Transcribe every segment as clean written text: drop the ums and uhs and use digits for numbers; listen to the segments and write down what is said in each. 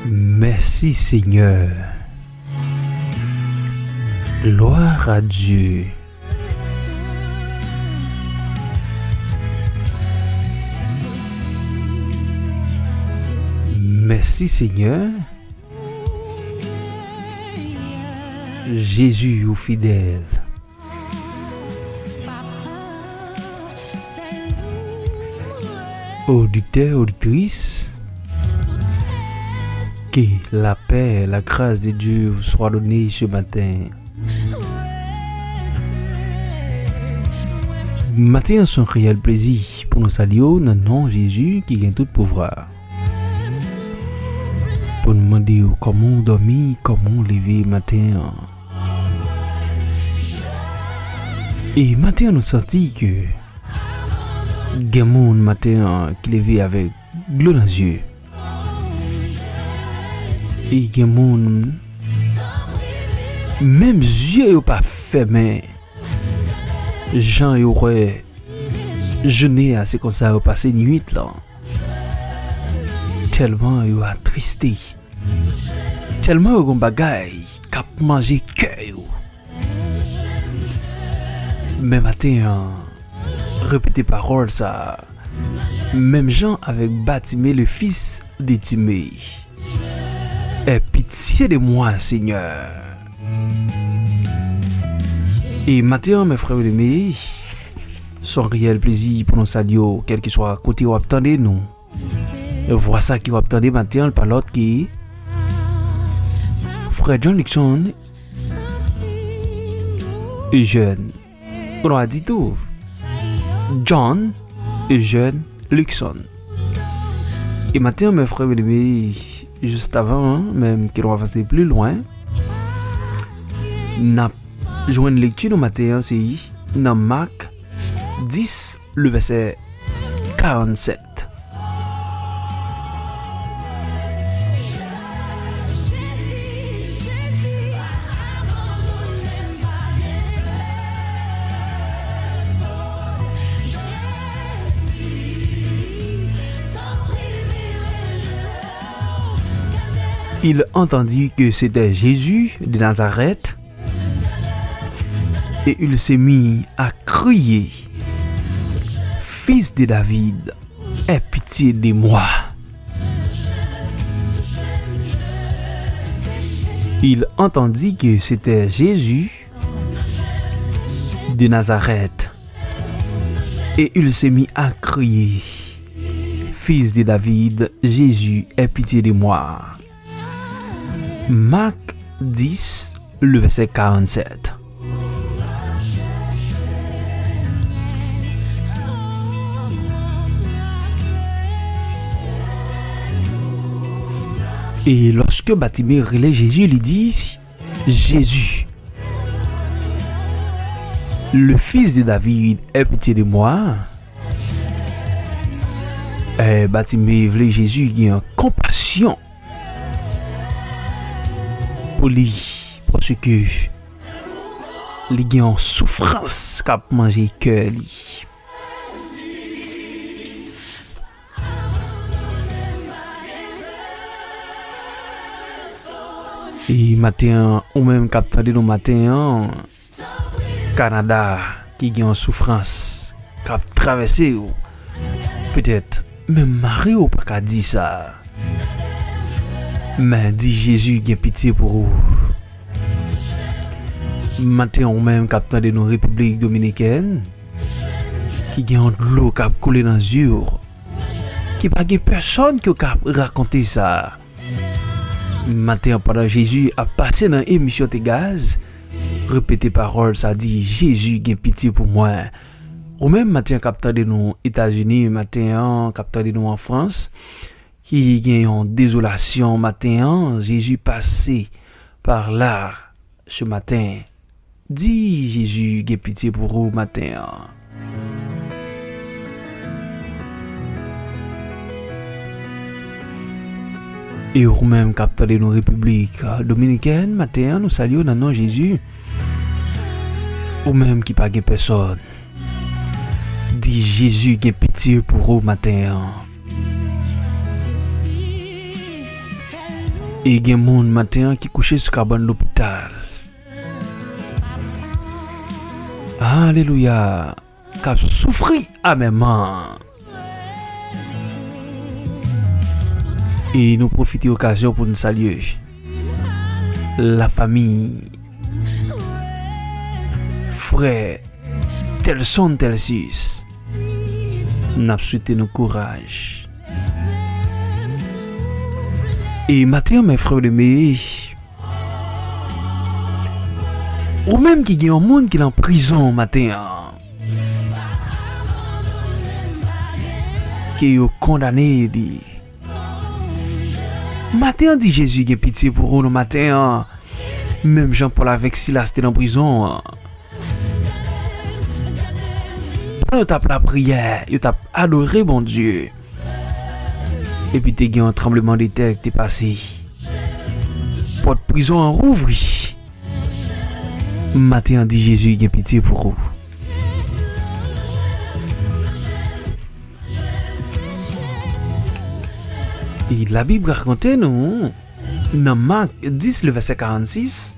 Merci Seigneur. Gloire à Dieu. Merci Seigneur. Jésus ou fidèle. Auditeurs, auditrices, que la paix, la grâce de Dieu vous soit donnée ce matin. Matin, son réel plaisir pour nous saluer dans le nom de Jésus qui gagne tout pouvoir. Pour nous demander comment dormir, comment lever matin. Et matin, nous senti que il y a un matin qui levé avec l'eau dans les yeux. Et il y a un monde, même yeux n'ont pas fermé. Gens auraient jeûné assez comme ça, passé nuit là. Tellement ils ont attristé. Tellement ils ont bagaille cap manger cœur. Mais matin, répéter parole ça. Même Jean avec Batimée le fils de Timée. Aie pitié de moi, Seigneur. Et matin, mes frères et amis, son réel plaisir pour nous saluer, quel que soit côté où attendez nous. Et voilà ça qui va attendre matin, par l'autre qui frère John Luxon est jeune. On a dit tout. John est jeune Luxon. Et matin, mes frères et amis, juste avant, même qu'on va passer plus loin, n'a joué une lecture au matin, c'est dans Marc 10, le verset 47. Il entendit que c'était Jésus de Nazareth et il s'est mis à crier: Fils de David, aie pitié de moi. Il entendit que c'était Jésus de Nazareth et il s'est mis à crier: Fils de David, Jésus, aie pitié de moi. Marc 10, le verset 47. Et lorsque Batimée relève Jésus, il dit: Jésus, le fils de David, aie pitié de moi. Et Batimée voulait Jésus qui a compassion pour lui, parce que il est en souffrance qu'a mangé cœur lui. Et matin, ou même capteur de nos matins, Canada qui est en souffrance, cap traversé ou peut-être même Marie ou pas qu'à dire ça. Mais dit Jésus qui a pitié pour vous. Matin ou même capteur de nos républiques dominicaines qui a de l'eau qui a coulé dans les yeux, qui pas de personne qui a raconté ça. Matin pendant Jésus a passé dans l'émission de gaz, répéter parole ça dit Jésus qui a pitié pour moi. Ou même matin capteur de nos États-Unis, matin capteur de nous en France, qui gagne en désolation matin, Jésus passé par là ce matin. Dis Jésus qui a pitié pour vous matin. Et ou même capteur de nos républiques dominicaines matin, nous saluons dans le nom de Jésus. Ou même qui pas gagne personne. Dis Jésus qui a pitié pour vous matin. Et gen moun matin qui couché sur cabane l'hôpital. Alléluia. Qui souffri à même. Et nous profitons de l'occasion pour nous saluer la famille, frère, tel son, tel sus. Nous souhaitons nos courage. Et maintenant, mes frères de mes, ou même qui y a un monde qui est en prison matin, qui est condamné, dit. Matin dit Jésus qui a pitié pour nous matin. Même Jean-Paul avec Silas était en prison. Pendant tape la prière, il t'a adoré bon Dieu. Et puis t'es un tremblement de terre qui t'est passé. Porte prison en rouvri. Matin dit Jésus qui a pitié pour vous. Et la Bible raconte nous, dans Marc 10, le verset 46,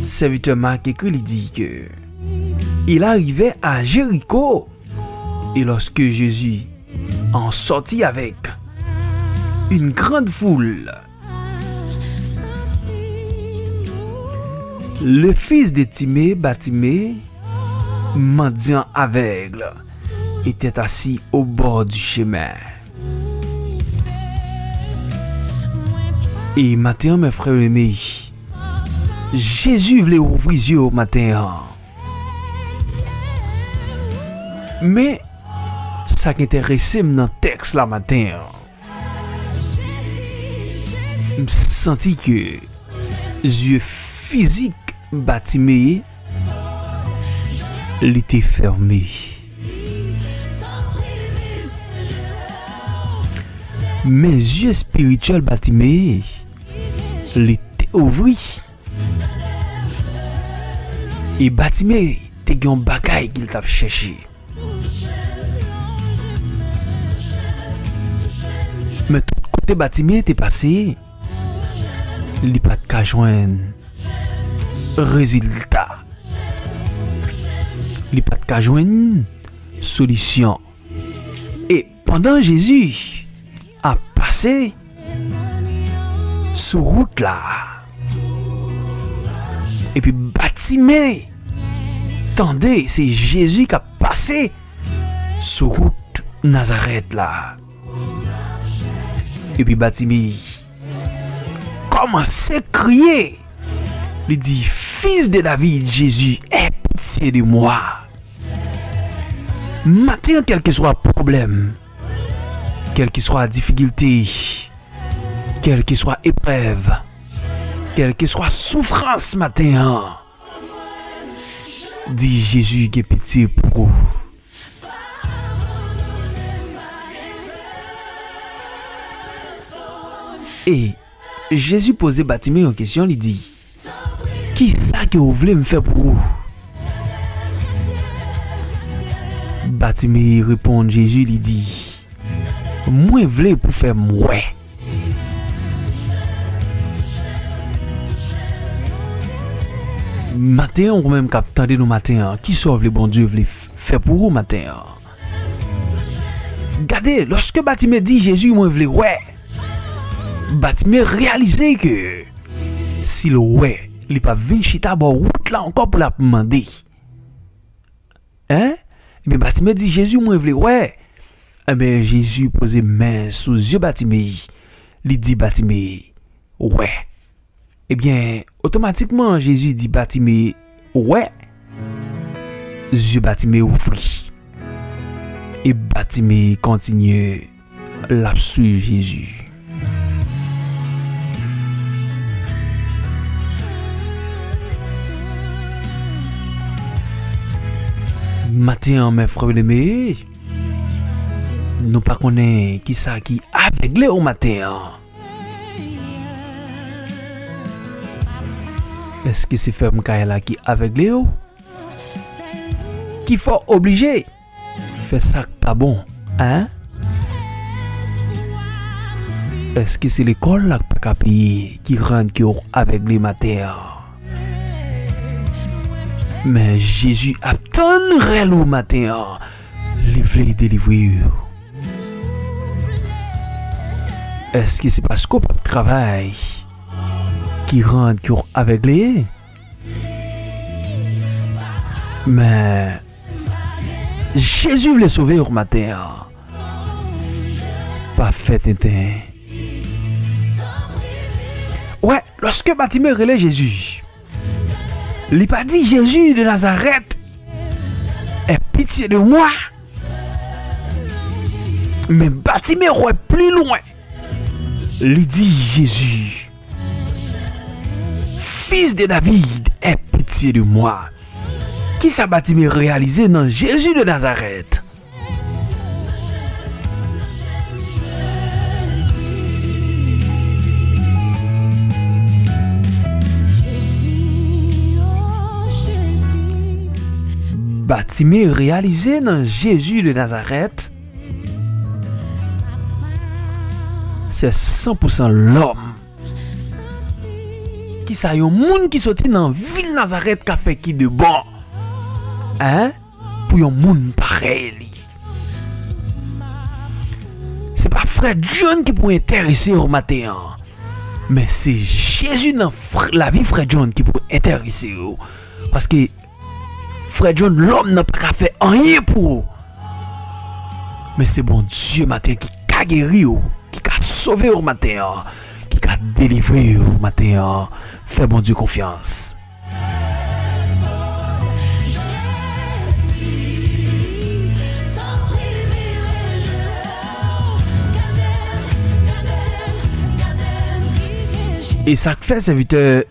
serviteur Marc écrit, il dit que il arrivait à Jéricho et lorsque Jésus en sortit avec une grande foule, le fils de Timée, Bartimée, mendiant aveugle, était assis au bord du chemin. Et matin, mes frères aimés, Jésus voulait ouvrir les yeux au matin. Mais ça qui intéressait dans le texte là matin, je senti que les yeux physiques Bartimée étaient fermés. Mes yeux spirituels Bartimée l'étaient ouverts. Et Bartimée était un bagaille qu'il t'a cherché. Mais tout côté Bartimée était passé, il n'y a pas de cas joindre résultat. Il n'y a pas de cas joindre solution. Et pendant Jésus a passé sur route là. Et puis Bartimée, attendez, c'est Jésus qui a passé sur route Nazareth là. Et puis Bartimée commence à crier. Il dit, fils de David, Jésus, aie pitié de moi. Maintenant, quel que soit le problème, quelle que soit la difficulté, quelle que soit l'épreuve, quelle que soit la souffrance matin, dit Jésus qui a pitié pour vous. Et Jésus posait Bartimée une question, il dit, qui ça que vous voulez me faire pour vous? Bartimée répond, Jésus lui dit, moi je voulais pour faire moi. Matin, on même capte nous matin, qui sauve le bon Dieu voulait faire pour vous matin. Regardez, lorsque Bartimée dit Jésus, moi je voulais ouais. Bartimée réalisait que si le ouais, il pas vinn chita bon route là encore pour la demander. Hein? Mais Bartimée dit Jésus moi voulais ouais. Mais Jésus posait main sous yeux Bartimée. Il dit Bartimée ouais. Eh bien, automatiquement Jésus dit Bartimée ouais. Yeux Bartimée ouvrit. Et Bartimée continue la suivre Jésus. Matin, mes frères aimés, nous pas connaît qui ça qui aveuglé au matin. Est-ce que c'est ferme là qui aveuglé ou? Qui faut obligé faire ça pas bon, hein? Est-ce que c'est l'école là pas payer qui rend que avec les matins? Mais Jésus attendrait le matin, livrer délivrer. Est-ce que c'est parce qu'on travaille qui rend que avec les? Mais Jésus voulait sauver au matin. Pas fait un. Ouais, lorsque Bartimée relève Jésus, il n'a pas dit Jésus de Nazareth, aie pitié de moi. Mais Bartimée est plus loin. Il dit Jésus, fils de David, aie pitié de moi. Qui ça Bartimée réalisé dans Jésus de Nazareth? Bartimée réalisé dans Jésus de Nazareth, c'est 100% l'homme. Qui ça y a un monde qui sorti dans ville Nazareth qui a fait qui de bon? Hein? Pour un monde pareil. C'est pas frère John qui peut intéresser au matin. Mais c'est Jésus dans la vie frère John qui peut intéresser. Parce que frère John, l'homme n'a pas fait rien pour. Mais c'est bon Dieu matin qui a guéri, qui a sauvé au matin, qui a délivré au matin. Fais bon Dieu confiance. Et ça fait serviteur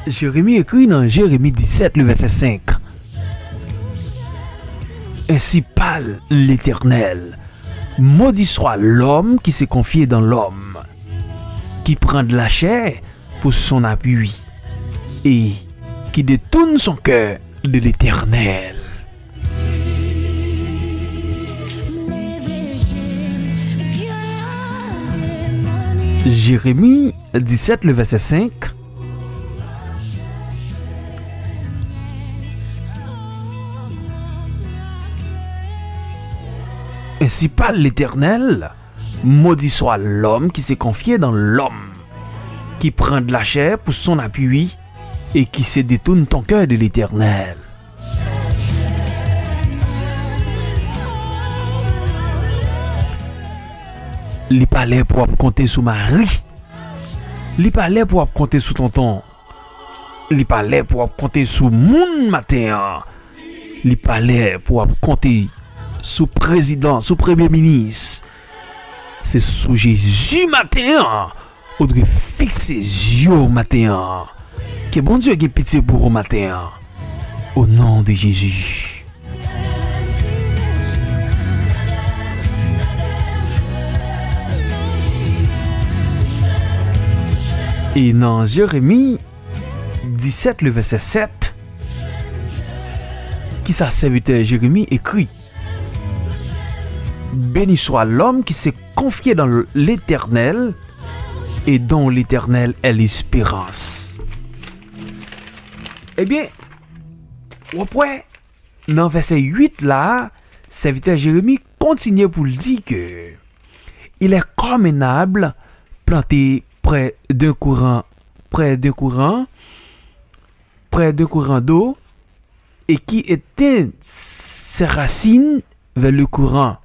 Jérémie écrit dans Jérémie 17, le verset 5. Ainsi parle l'Éternel. Maudit soit l'homme qui s'est confié dans l'homme, qui prend de la chair pour son appui et qui détourne son cœur de l'Éternel. Jérémie 17, le verset 5. Ainsi parle l'Éternel, maudit soit l'homme qui s'est confié dans l'homme, qui prend de la chair pour son appui et qui se détourne ton cœur de l'Éternel. Il parlait pour compter sur Marie. Il parlait pour compter sur tonton. Il parlait pour compter sur mon matin. Il parlait pour compter sous président, sous premier ministre. C'est sous Jésus matin. On doit fixer les yeux matin. Que bon Dieu ait pitié pour au matin. Au nom de Jésus. Et dans Jérémie 17, le verset 7, qui sa serviteur Jérémie écrit: béni soit l'homme qui s'est confié dans l'Éternel et dont l'Éternel est l'espérance. Eh bien, après, dans verset 8 là, serviteur Jérémie continue pour le dire que il est convenable planté près d'un courant d'eau et qui éteint ses racines vers le courant.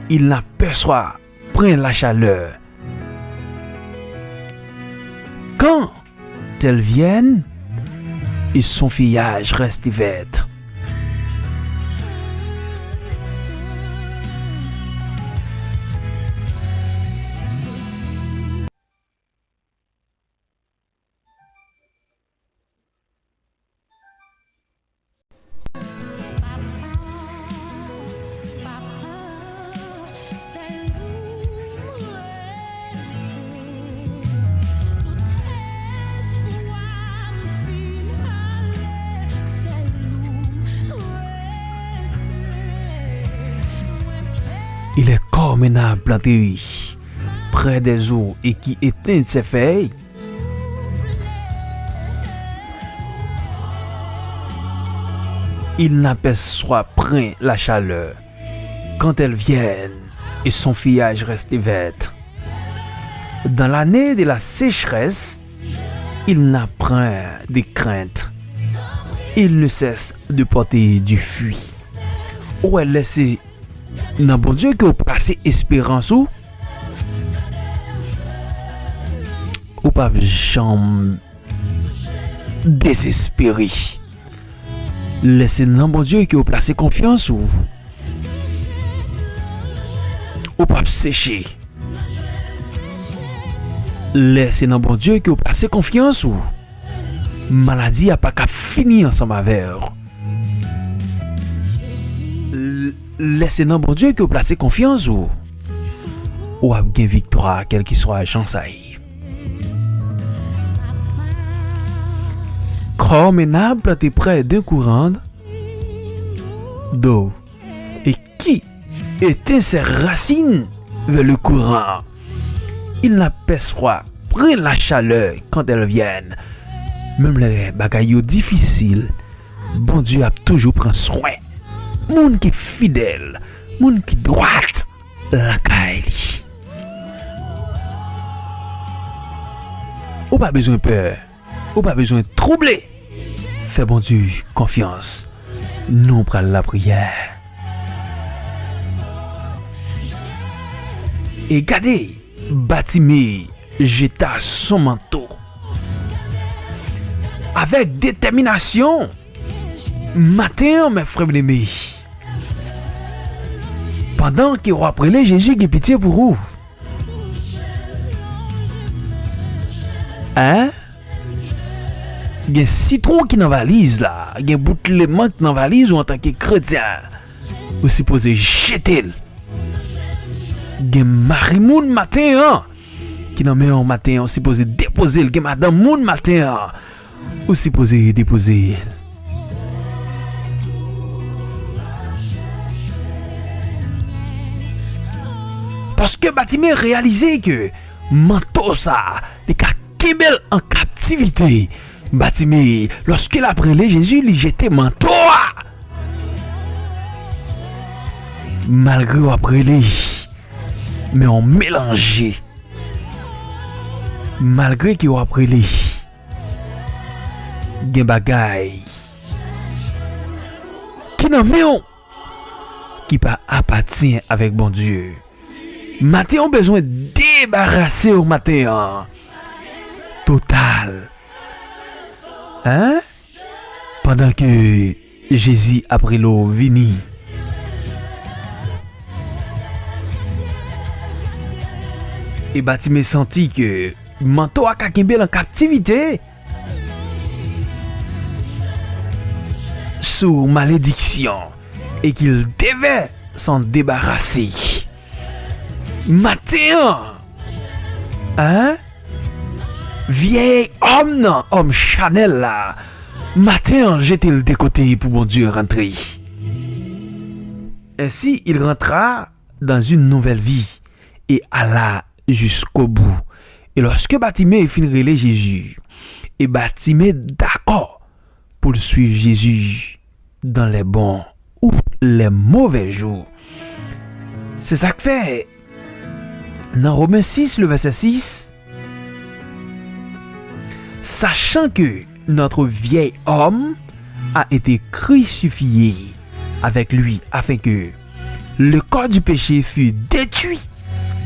Il n'aperçoit point la chaleur. Quand elles viennent, et son feuillage reste vert. Il est convenable planté près des eaux et qui éteint ses feuilles, il n'aperçoit point la chaleur quand elles viennent et son feuillage reste vert. Dans l'année de la sécheresse, il n'a point de crainte. Il ne cesse de porter du fruit. Ou elle laisse dans bon Dieu que vous placez espérance ou pas jamais désespéré. Laissez dans bon Dieu que vous placez confiance ou pas sécher. Laissez dans bon Dieu que vous placez confiance ou maladie a pas qu'à finir ensemble avec. Laissez dans bon Dieu que vous placez confiance ou a bien victoire quel qu'il soit chance aille. Comme un arbre planté près d'un courant d'eau et qui éteint ses racines vers le courant, il n'aperçoit point la chaleur quand elles viennent. Même les bagailles difficiles, bon Dieu a toujours pris soin. Moun qui fidèle, moun qui droite, la caille. Ou pas besoin de peur, ou pas besoin de troubler. Fais bon Dieu confiance. Nous prenons la prière. Et gardez, Bartimée jeta son manteau. Avec détermination, matin, mes frères aimés. Pendant qu'il reprenait Jésus qui pitié pour vous. Hein? Il y a un citron qui dans la valise là. Il y a un bout de lemon qui dans la valise ou en tant que chrétien. Vous supposez jeter. Il y a un marimoun matin hein, qui dans le matin. Vous supposez déposer. Il y a madame moun matin hein, vous supposez déposer. Parce que Bartimée réalisait que manteau ça, les cas Kimbel en captivité. Bartimée, lorsqu'il a prêlé Jésus, il jetait manteau. Malgré après mais on mélangeait. Malgré qu'il a prêlé, gen bagay qui nan men qui pas appartient avec bon Dieu. Matin on besoin débarrasser au matin total. Hein? Pendant que Jésus après l'eau vini. Et Bartimée senti que manteau a kakembel en captivité. Sous malédiction. Et qu'il devait s'en débarrasser. Matin. Hein? Vieil homme non, homme Chanel là. Matin, j'étais le décoté pour mon Dieu rentrer. Ainsi, il rentra dans une nouvelle vie et alla jusqu'au bout. Et lorsque Bartimée finit les Jésus, et Bartimée d'accord pour suivre Jésus dans les bons ou les mauvais jours. C'est ça que fait dans Romains 6, le verset 6. Sachant que notre vieil homme a été crucifié avec lui afin que le corps du péché fût détruit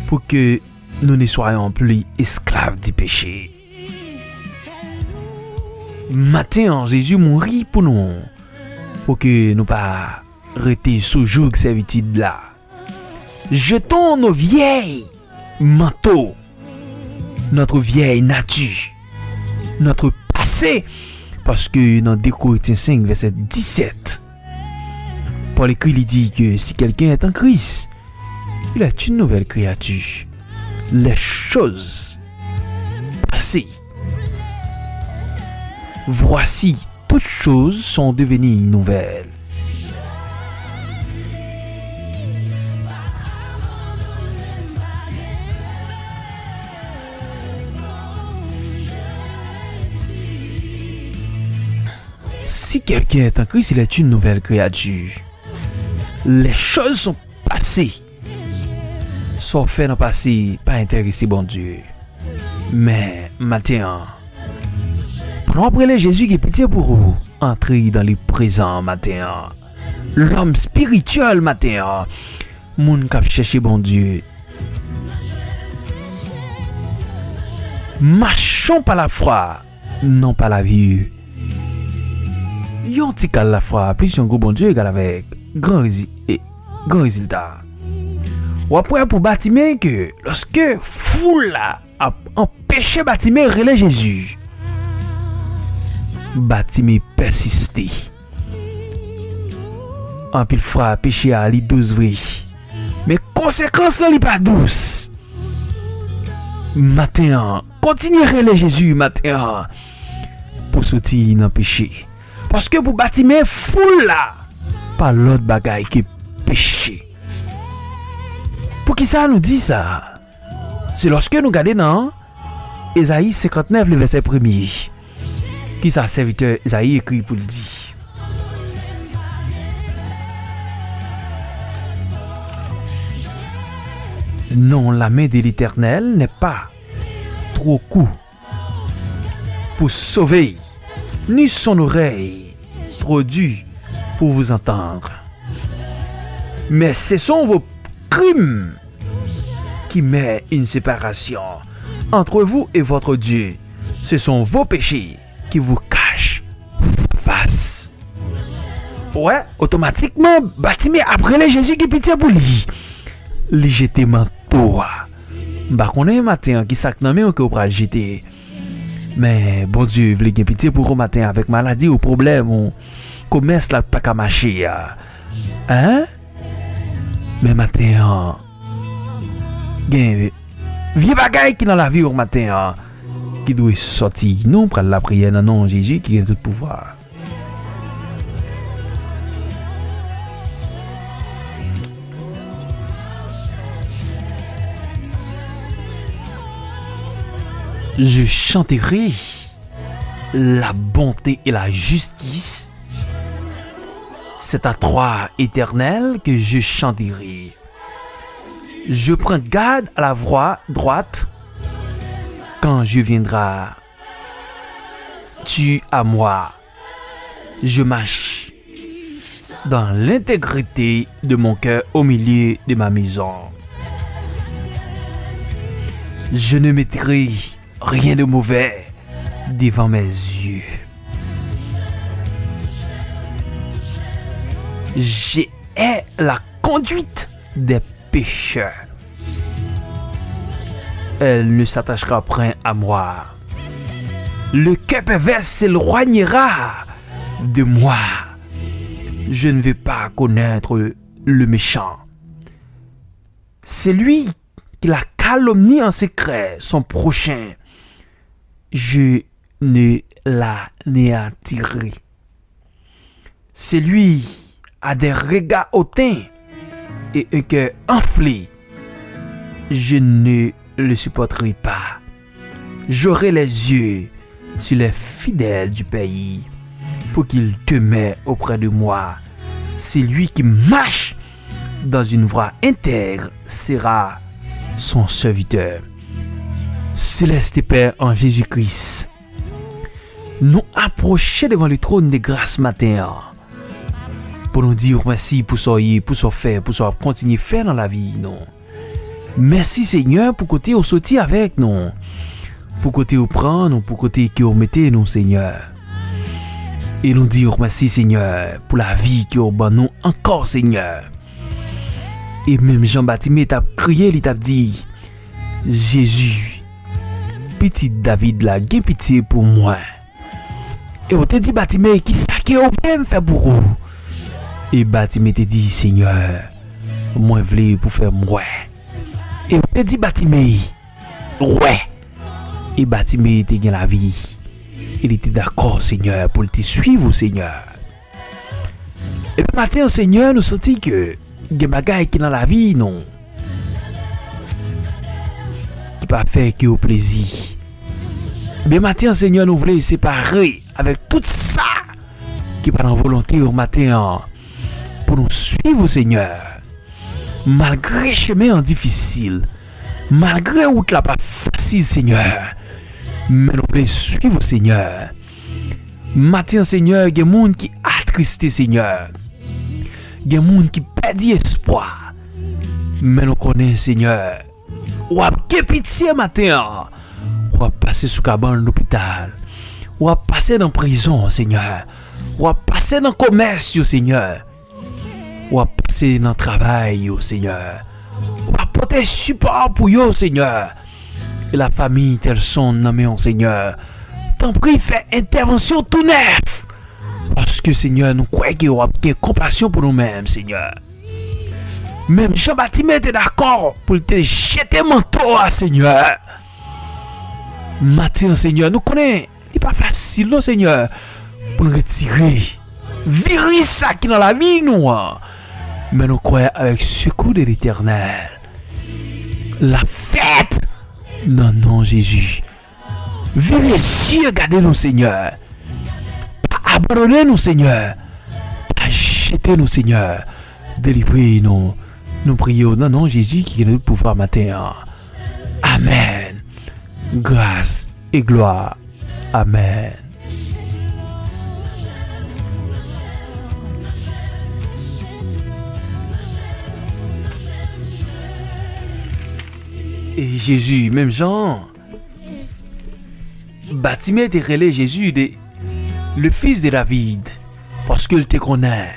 pour que nous ne soyons plus esclaves du péché. Matin, Jésus mourit pour nous, pour que nous pas rester sous joug servitude là. Jetons nos vieilles manteaux, notre vieille nature, notre passé, parce que dans 2 Corinthiens 5 verset 17, Paul écrit, il dit que si quelqu'un est en Christ, il est une nouvelle créature. Les choses passées, voici, toutes choses sont devenues nouvelles. Si quelqu'un est en Christ, il est une nouvelle créature. Les choses sont passées. Sont fait dans le passé, pas intéressé bon Dieu. Mais maintenant, pendant après Jésus qui est pitié pour vous, entrez dans les présents matin. L'homme spirituel matin, moun k'ap chercher bon Dieu. Marchons par la foi, non pas la vue. Yon ti kal la foi, plus yon gros bon Dieu égal avec grand résultat. Ou après pour Bartimée que lorsque foule a empêché Bartimée relais Jésus, Bartimée persisté. En pile fra péché à li douce vrai. Mais conséquence là li pas douce. Matin, continuez relais Jésus matin pour sortir dans péché. Parce que pour Bartimée foule là, pas l'autre bagaille que péché. Pour qui ça nous dit ça? C'est lorsque nous regardons dans Ésaïe 59, le verset 1er. Qui ça serviteur Ésaïe écrit pour le dire? Non, la main de l'Éternel n'est pas trop courte pour sauver, ni son oreille trop dure pour vous entendre. Mais ce sont vos crimes qui mettent une séparation entre vous et votre Dieu. Ce sont vos péchés qui vous cachent sa face. Ouais, automatiquement, Bartimée après les Jésus qui pitié pour lui. Li jeté manteau. Bah connait matin qui sac nan men que pral jeter. Mais bon Dieu, vle gen pitié pour au matin avec maladie ou problème ou commerce là pas ka marcher. Hein? Mais matin gen vieux bagay qui dans la vie au matin qui doit sortir. Non pral la prière dans nom Jésus qui a tout pouvoir. Je chanterai la bonté et la justice. C'est à toi, Éternel, que je chanterai. Je prends garde à la voie droite. Quand je viendrai, tu à moi. Je marche dans l'intégrité de mon cœur au milieu de ma maison. Je ne mettrai rien de mauvais devant mes yeux. J'ai la conduite des pécheurs. Elle ne s'attachera point à moi. Le cœur pervers s'éloignera de moi. Je ne veux pas connaître le méchant. C'est lui qui la calomnie en secret, son prochain. Je ne l'anéantirai. C'est lui a des regards hautains et un cœur enflé. Je ne le supporterai pas. J'aurai les yeux sur les fidèles du pays pour qu'ils demeurent auprès de moi. C'est lui qui marche dans une voie intègre sera son serviteur. Céleste Père en Jésus-Christ, nous approcher devant le trône de grâce matin pour nous dire merci pour ce pour ce faire, pour ce continuer faire dans la vie. Non. Merci Seigneur pour côté au sorti avec nous, pour côté au prendre, pour côté qui au mettez nous Seigneur. Et nous dire merci Seigneur pour la vie qui au ban nous encore Seigneur. Et même Jean-Baptiste t'a crié, il t'a dit Jésus, petit David la, gen pitié pour moi. Et on te dit Bartimée qui ça que on peut faire pour vous. Et Bartimée te dit Seigneur, moi vle pour faire moi. Et on te dit Bartimée, ouais. Et Bartimée te gen la vie. Il était d'accord Seigneur pour te suivre Seigneur. Et puis matin Seigneur nous senti que gen bagay qui dans la vie non. Qui pas faire que au plaisir. Mais matin Seigneur nous voulons séparer avec tout ça qui pas dans volonté au matin pour nous suivre, Seigneur. Malgré chemin difficile, malgré route la pas facile, Seigneur, mais nous voulons suivre, Seigneur. Matin, Seigneur, il y a des gens qui attristés, Seigneur. Il y a des gens qui perdent espoir. Mais nous connaissons, Seigneur. Ou à pitié matin. Ou à passer sous cabane de l'hôpital. Ou à passer dans la prison, Seigneur. Ou à passer dans le commerce, Seigneur. Ou à passer dans le travail, Seigneur. Ou à porter support pour eux, Seigneur. Et la famille, telle son nommée, Seigneur. T'en prie, fais intervention tout neuf. Parce que, Seigneur, nous croyons qu'il y aura compassion pour nous-mêmes, Seigneur. Même Jean-Baptiste était d'accord pour te jeter manteau, Seigneur. Matin, Seigneur, nous connaissons. Il n'est pas facile, non, Seigneur, pour nous retirer. Virer ça qui est dans la vie, nous. Mais nous croyons avec secours de l'Éternel. La fête. Non, non, Jésus. Virez Dieu, gardez-nous, Seigneur. Pas abandonnez-nous, Seigneur. Pas jetez-nous, Seigneur. Délivrez-nous. Nous prions dans le nom de Jésus qui est le pouvoir matin. Amen. Grâce et gloire. Amen. Et Jésus, même Jean, Bartimée était relé Jésus, le fils de David, parce qu'il te connaît.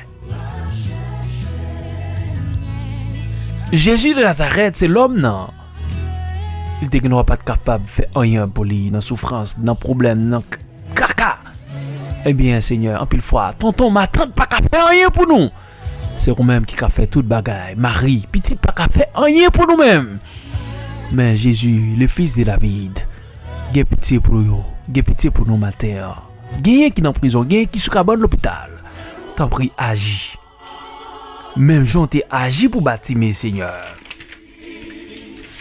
Jésus de Nazareth, c'est l'homme, non? Il te n'aura pas capable de faire rien pour lui, dans souffrance, dans problème, dans caca. Eh bien, Seigneur, en pile fois, tonton, ma tante, pas qu'à faire rien pour nous. C'est nous-mêmes qui a fait toute bagaille. Marie, petite, pas qu'à faire rien pour nous-mêmes. Mais Jésus, le fils de David, il a pitié pour nous, il a pitié pour nous matin. Il y a qui dans prison, il y a qui sous cabane de l'hôpital. T'en prie, agis. Même Jean t'es agi pour Bartimée, Seigneur.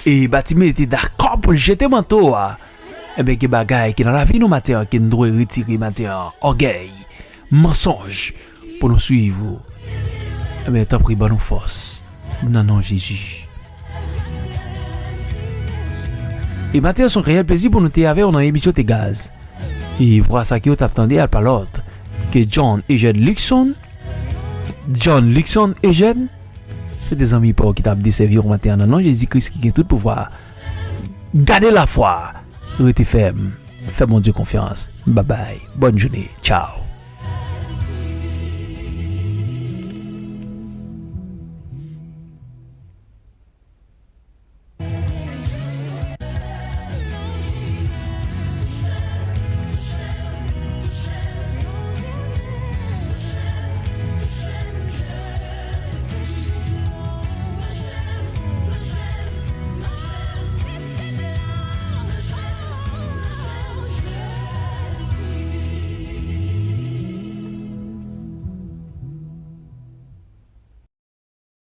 Et Bartimée était d'accord pour jeter manteau. Eh bien, que bagaille qui dans la vie nous matin, qui nous doit retirer matin, orgueil, mensonge, pour nous suivre. Eh bien, t'en prie, bonne nous force. Non, non, Jésus. Et maintenant, son réel plaisir pour nous t'avoir dans l'émission de gaz. Et voilà ça qui t'attendait à pas l'autre. Que John et Eugène Luxon. John Luxon et Eugène. C'est des amis pour qui t'ont desservi au matin. Non, Jésus-Christ qui a tout pouvoir. Gardez la foi. Restez ferme. Fais mon Dieu confiance. Bye bye. Bonne journée. Ciao.